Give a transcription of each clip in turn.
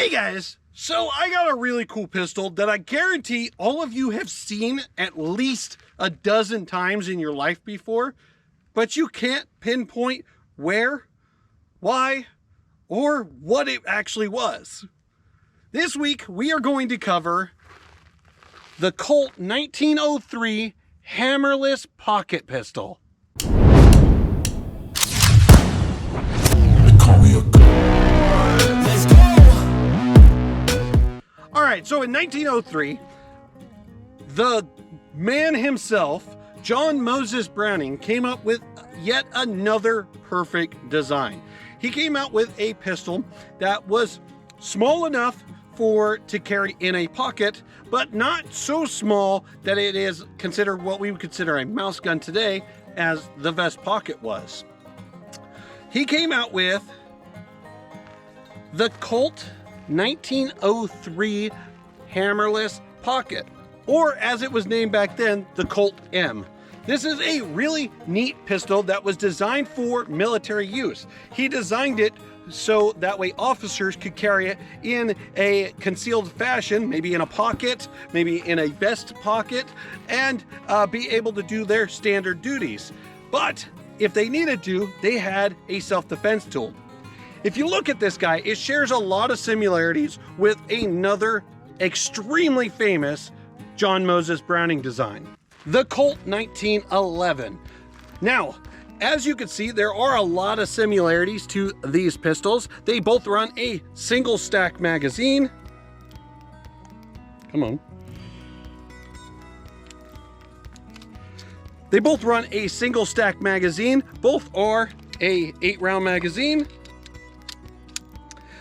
Hey guys, so I got a really cool pistol that I guarantee all of you have seen at least a dozen times in your life before, but you can't pinpoint where, why, or what it actually was. This week we are going to cover the Colt 1903 hammerless pocket pistol. All right, so in 1903, the man himself, John Moses Browning, came up with yet another perfect design. He came out with a pistol that was small enough to carry in a pocket, but not so small that it is considered what we would consider a mouse gun today, as the vest pocket was. He came out with the Colt 1903 hammerless pocket, or as it was named back then, the Colt M. This is a really neat pistol that was designed for military use. He designed it so that way officers could carry it in a concealed fashion, maybe in a pocket, maybe in a vest pocket, and be able to do their standard duties. But if they needed to, they had a self-defense tool. If you look at this guy, it shares a lot of similarities with another extremely famous John Moses Browning design, the Colt 1911. Now, as you can see, there are a lot of similarities to these pistols. They both run a single stack magazine. Come on. They both run a single stack magazine. Both are a 8-round magazine.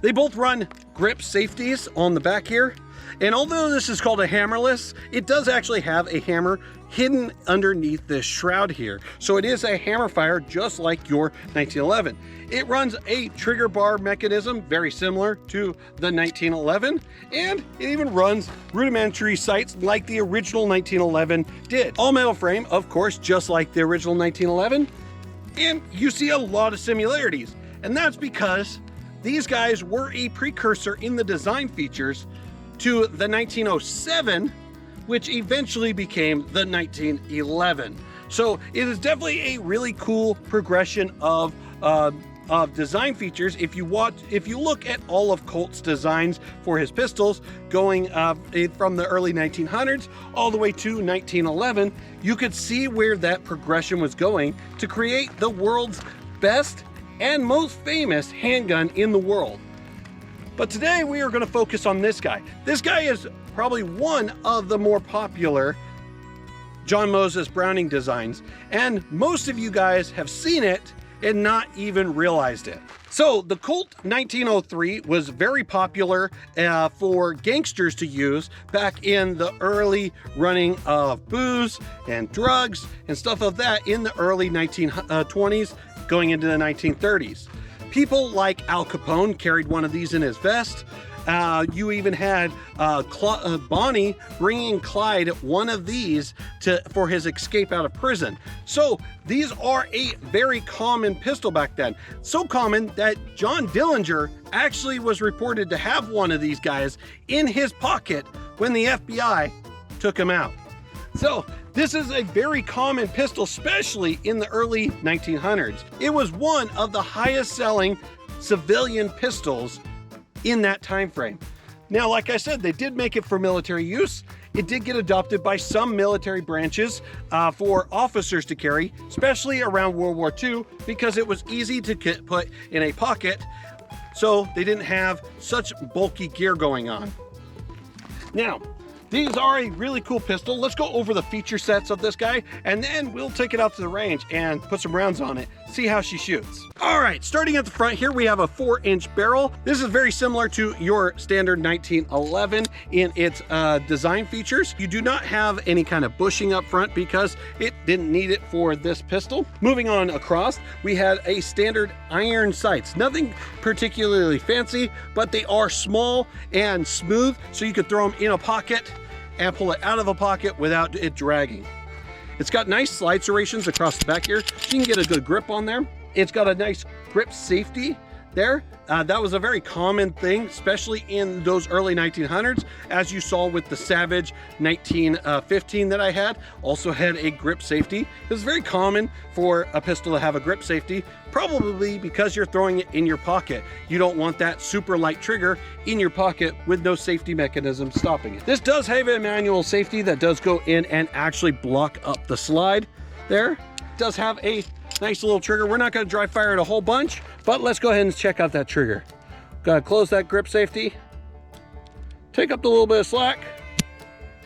They both run grip safeties on the back here. And although this is called a hammerless, it does actually have a hammer hidden underneath this shroud here. So it is a hammer fire just like your 1911. It runs a trigger bar mechanism very similar to the 1911, and it even runs rudimentary sights like the original 1911 did. All metal frame, of course, just like the original 1911. And you see a lot of similarities, and that's because these guys were a precursor in the design features to the 1907, which eventually became the 1911. So it is definitely a really cool progression of design features. If you look at all of Colt's designs for his pistols, going from the early 1900s all the way to 1911, you could see where that progression was going to create the world's best and most famous handgun in the world. But today we are going to focus on this guy. This guy is probably one of the more popular John Moses Browning designs, and most of you guys have seen it and not even realized it. So the Colt 1903 was very popular for gangsters to use back in the early running of booze and drugs and stuff of that in the early 1920s going into the 1930s. People like Al Capone carried one of these in his vest. You even had Bonnie bringing Clyde one of these for his escape out of prison. So these are a very common pistol back then. So common that John Dillinger actually was reported to have one of these guys in his pocket when the FBI took him out. So this is a very common pistol, especially in the early 1900s. It was one of the highest selling civilian pistols in that time frame. Now, like I said, they did make it for military use. It did get adopted by some military branches for officers to carry, especially around World War II, because it was easy to put in a pocket, so they didn't have such bulky gear going on. Now, these are a really cool pistol. Let's go over the feature sets of this guy, and then we'll take it out to the range and put some rounds on it, see how she shoots. All right, starting at the front here, we have a 4-inch barrel. This is very similar to your standard 1911 in its design features. You do not have any kind of bushing up front because it didn't need it for this pistol. Moving on across, we had a standard iron sights. Nothing particularly fancy, but they are small and smooth, so you could throw them in a pocket and pull it out of a pocket without it dragging. It's got nice slide serrations across the back here, so you can get a good grip on there. It's got a nice grip safety there. That was a very common thing, especially in those early 1900s, as you saw with the Savage 1915 that I had. Also had a grip safety. It was very common for a pistol to have a grip safety, probably because you're throwing it in your pocket. You don't want that super light trigger in your pocket with no safety mechanism stopping it. This does have a manual safety that does go in and actually block up the slide there. It does have a nice little trigger. We're not going to dry fire it a whole bunch, but let's go ahead and check out that trigger. Gotta close that grip safety, take up the little bit of slack,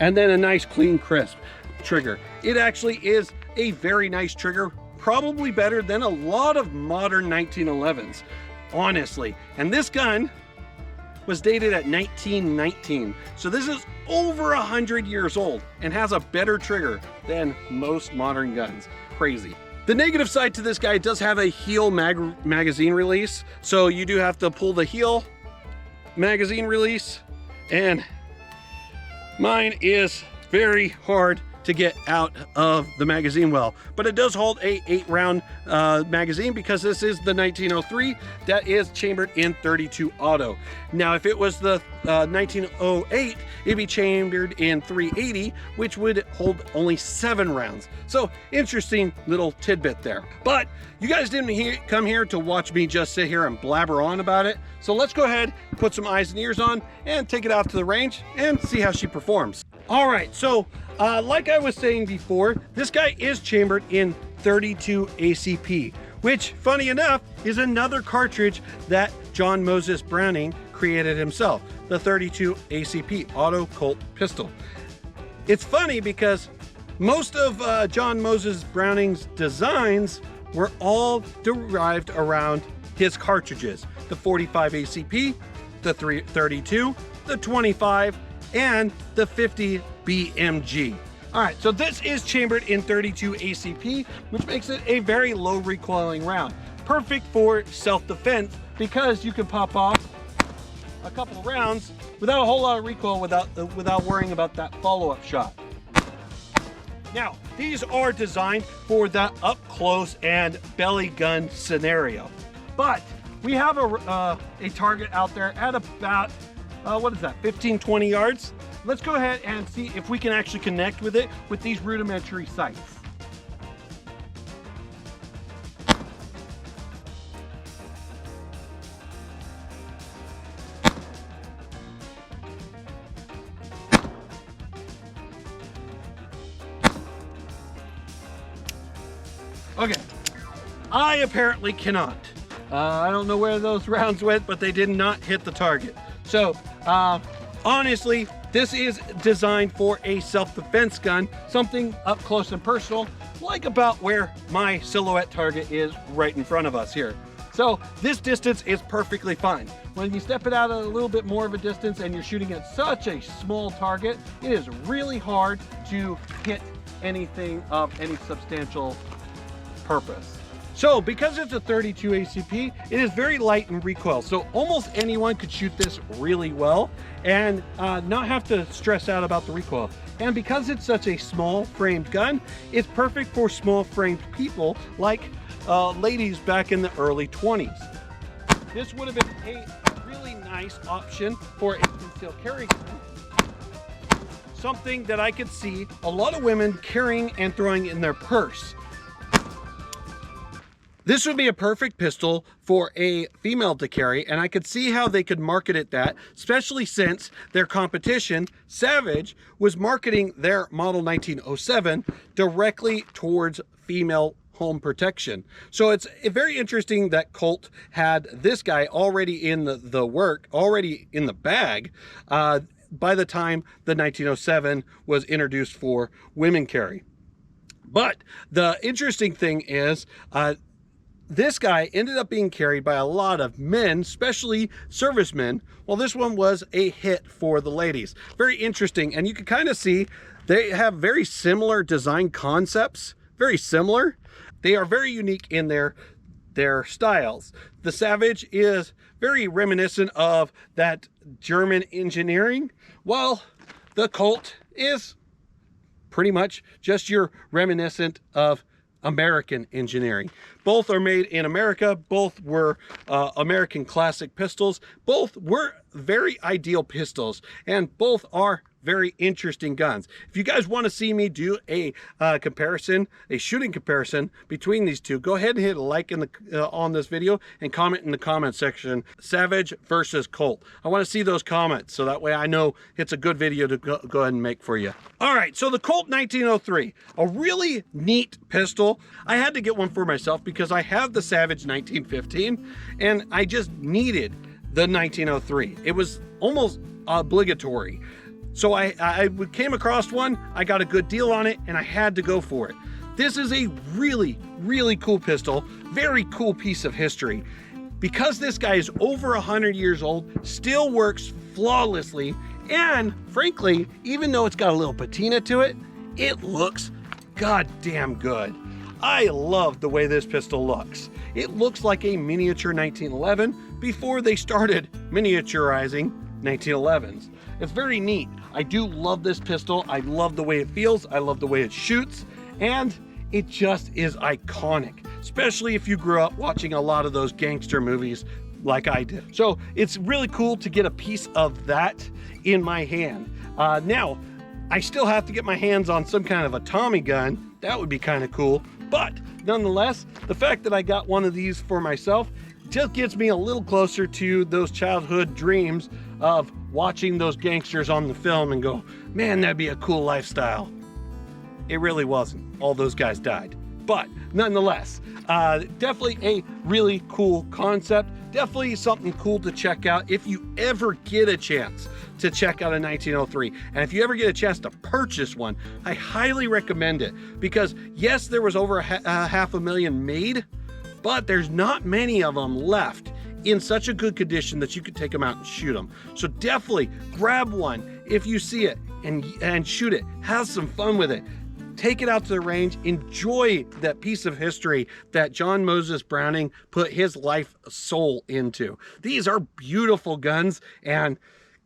and then a nice clean crisp trigger. It actually is a very nice trigger, probably better than a lot of modern 1911s, honestly. And this gun was dated at 1919, so this is over 100 years old and has a better trigger than most modern guns. Crazy. The negative side to this guy does have a heel magazine release, so you do have to pull the heel magazine release, and mine is very hard to get out of the magazine well, but it does hold a 8-round magazine because this is the 1903 that is chambered in 32 auto. Now if it was the 1908, it'd be chambered in 380, which would hold only 7 rounds. So interesting little tidbit there. But you guys didn't come here to watch me just sit here and blabber on about it, so let's go ahead, put some eyes and ears on, and take it out to the range and see how she performs. All right, so like I was saying before, this guy is chambered in 32 ACP, which, funny enough, is another cartridge that John Moses Browning created himself, the 32 ACP Auto Colt pistol. It's funny because most of John Moses Browning's designs were all derived around his cartridges, the 45 ACP, the 32, the 25, and the 50 BMG. All right, so this is chambered in 32 ACP, which makes it a very low recoiling round. Perfect for self-defense because you can pop off a couple of rounds without a whole lot of recoil, without worrying about that follow-up shot. Now, these are designed for the up close and belly gun scenario, but we have a target out there at about, what is that, 15-20 yards? Let's go ahead and see if we can actually connect with it with these rudimentary sights. Okay, I apparently cannot. I don't know where those rounds went, but they did not hit the target. So, honestly, this is designed for a self-defense gun, something up close and personal, like about where my silhouette target is right in front of us here. So this distance is perfectly fine. When you step it out a little bit more of a distance and you're shooting at such a small target, it is really hard to hit anything of any substantial purpose. So because it's a 32 ACP, it is very light in recoil. So almost anyone could shoot this really well and not have to stress out about the recoil. And because it's such a small framed gun, it's perfect for small framed people like ladies back in the early 20s. This would have been a really nice option for a concealed carry gun. Something that I could see a lot of women carrying and throwing in their purse. This would be a perfect pistol for a female to carry, and I could see how they could market it that, especially since their competition, Savage, was marketing their model 1907 directly towards female home protection. So it's very interesting that Colt had this guy already in the work, already in the bag, by the time the 1907 was introduced for women carry. But the interesting thing is, this guy ended up being carried by a lot of men, especially servicemen, while this one was a hit for the ladies. Very interesting, and you can kind of see they have very similar design concepts, very similar. They are very unique in their styles. The Savage is very reminiscent of that German engineering, while the Colt is pretty much just your reminiscent of American engineering. Both are made in America. Both were American classic pistols. Both were very ideal pistols, and both are very interesting guns. If you guys want to see me do a comparison, a shooting comparison between these two, go ahead and hit a like in the on this video and comment in the comment section, Savage versus Colt. I want to see those comments so that way I know it's a good video to go ahead and make for you. All right, so the Colt 1903, a really neat pistol. I had to get one for myself because I have the Savage 1915 and I just needed the 1903. It was almost obligatory. So I came across one, I got a good deal on it, and I had to go for it. This is a really, really cool pistol, very cool piece of history. Because this guy is over 100 years old, still works flawlessly, and frankly, even though it's got a little patina to it, it looks goddamn good. I love the way this pistol looks. It looks like a miniature 1911 before they started miniaturizing 1911s. It's very neat. I do love this pistol. I love the way it feels. I love the way it shoots. And it just is iconic, especially if you grew up watching a lot of those gangster movies like I did. So it's really cool to get a piece of that in my hand. Now, I still have to get my hands on some kind of a Tommy gun. That would be kind of cool. But nonetheless, the fact that I got one of these for myself just gets me a little closer to those childhood dreams of watching those gangsters on the film and go, man, that'd be a cool lifestyle. It really wasn't. All those guys died. But nonetheless, definitely a really cool concept. Definitely something cool to check out if you ever get a chance to check out a 1903. And if you ever get a chance to purchase one, I highly recommend it. Because yes, there was over half a million made, but there's not many of them left in such a good condition that you could take them out and shoot them. So definitely grab one if you see it and shoot it. Have some fun with it. Take it out to the range. Enjoy that piece of history that John Moses Browning put his life soul into. These are beautiful guns, and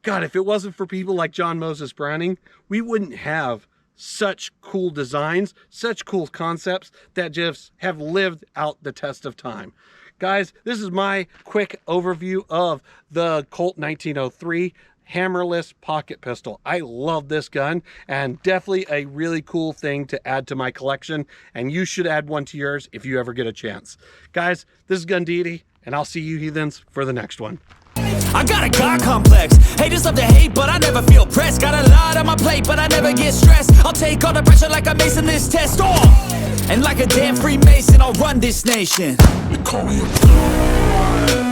God, if it wasn't for people like John Moses Browning, we wouldn't have such cool designs, such cool concepts that just have lived out the test of time. Guys, this is my quick overview of the Colt 1903 hammerless pocket pistol. I love this gun, and definitely a really cool thing to add to my collection, and you should add one to yours if you ever get a chance. Guys, this is Gun Deity, and I'll see you heathens for the next one. I got a God complex. Haters love to hate, but I never feel pressed. Got a lot on my plate, but I never get stressed. I'll take all the pressure like I'm acing this test. And like a damn Freemason, I'll run this nation. They call me a